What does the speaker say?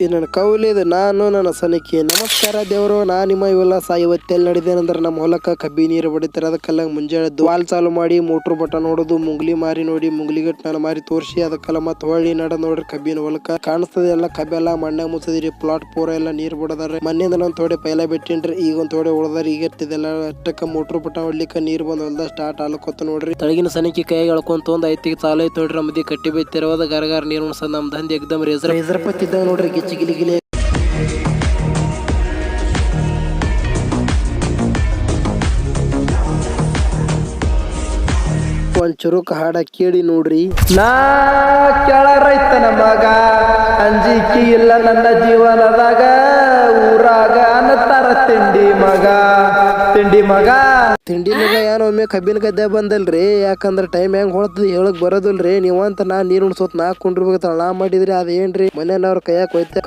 ಈ ನನ್ನ ಕೌಲಿದು ನಾನು ನನ್ನ ಸನಿಕೆ. ನಮಸ್ಕಾರ ದೇವರು, ನಾ ನಿಮ್ಮ ವಿಲಾಸ. ಇವತ್ತೆಲ್ಲಿ ನಡೆದೇನಂದ್ರೆ ನಮ್ಮ ಹೊಲಕ್ಕ ಕಬ್ಬಿ ನೀರು ಬಡಿತಾರೆ. ಅದಕ್ಕೆಲ್ಲ ಮುಂಜಾನೆ ವಾಲ್ ಚಾಲು ಮಾಡಿ ಮೋಟ್ರ್ ಬಟನ್ ನೋಡೋದು, ಮುಂಗ್ಲಿ ಮಾರಿ ನೋಡಿ ಮುಂಗ್ಲಿಗಟ್ ನಾನು ಮಾರಿ ತೋರಿಸಿ ಅದಕ್ಕೆಲ್ಲ ಮತ್ತೆ ಹೊಳ್ಳಿ ನಡ ನೋಡ್ರಿ ಕಬ್ಬಿನ ಹೊಲಕ್ಕ ಕಾಣಿಸ್ತದೆ. ಎಲ್ಲ ಕಬ್ಬೆಲ್ಲ ಮಣ್ಣಾಗ ಮುಚ್ಚದಿರಿ, ಪ್ಲಾಟ್ ಪೂರ ಎಲ್ಲ ನೀರು ಬಿಡದಾರ. ಮನೆಯಿಂದ ನಾನು ಥೋಡೆ ಪೈಲ ಬಿಟ್ಟಿನ್ರಿ, ಈಗ ಒಂದು ಥೋಡೆ ಉಳ್ದಾರ. ಈಗ ಇಟ್ಟಿದೆಲ್ಲ ಅಷ್ಟಕ್ಕ ಮೋಟ್ರ್ ಬಟನ್ ಹೊಡ್ಲಿಕ್ಕೆ ನೀರು ಬಂದು ಹೊಲ್ದ ಸ್ಟಾರ್ಟ್ ಆಲಕೊತ ನೋಡ್ರಿ. ತಳಗಿನ ಸನಿಕೆ ಕೈಯಾಗ ಎಳ್ಕೊಂತ ಒಂದು ಐತಿಗೆ ಚಾಲು ಐತಿ ನೋಡ್ರಿ. ನಮ್ಮದಿ ಕಟ್ಟಿ ಬೈತಿರೋದ ಗರಗಾರ ನೀರು ಉಣ್ಸದ್ ನಮ್ ದಂಧೆ ಎಕ್ದಮ್ ರೇಜರ್ ಪತ್ತಿದ್ದಾಗ ನೋಡ್ರಿ. ಗಿಚ್ಚಿ ಗಿಲಿ ಗಿಲಿ ಒಂದ್ ಚುರುಕ್ ಹಾಡ ಕೇಳಿ ನೋಡ್ರಿ. ನಾ ಕೆಳ ರೈತನ ಮಗ, ಅಂಜಿಕಿ ಇಲ್ಲ ನನ್ನ ಜೀವನದಾಗ, ಊರಾಗ ಅನ್ನತಾರ ತಿಂಡಿ ಮಗ. ತಿಂಡಿ ಮಗ ಏನ್ ಒಮ್ಮೆ ಕಬ್ಬಿನ ಗದ್ದೆ ಬಂದಲ್ರಿ. ಯಾಕಂದ್ರ ಟೈಮ್ ಹೆಂಗ್ ಹೊಳ್ತದ ಹೇಳಕ್ ಬರೋದಿಲ್ರಿ. ನೀವಂತ ನಾ ನೀರ್ ಉಣ್ಸೋತ್ ನಾ ಕುಂಡ್ರಬೇಕು ನಾ ಮಾಡಿದ್ರಿ. ಅದೇನ್ರಿ ಮನೆಯವ್ರ ಕೈಯಾಕ ಹೋಯ್ತ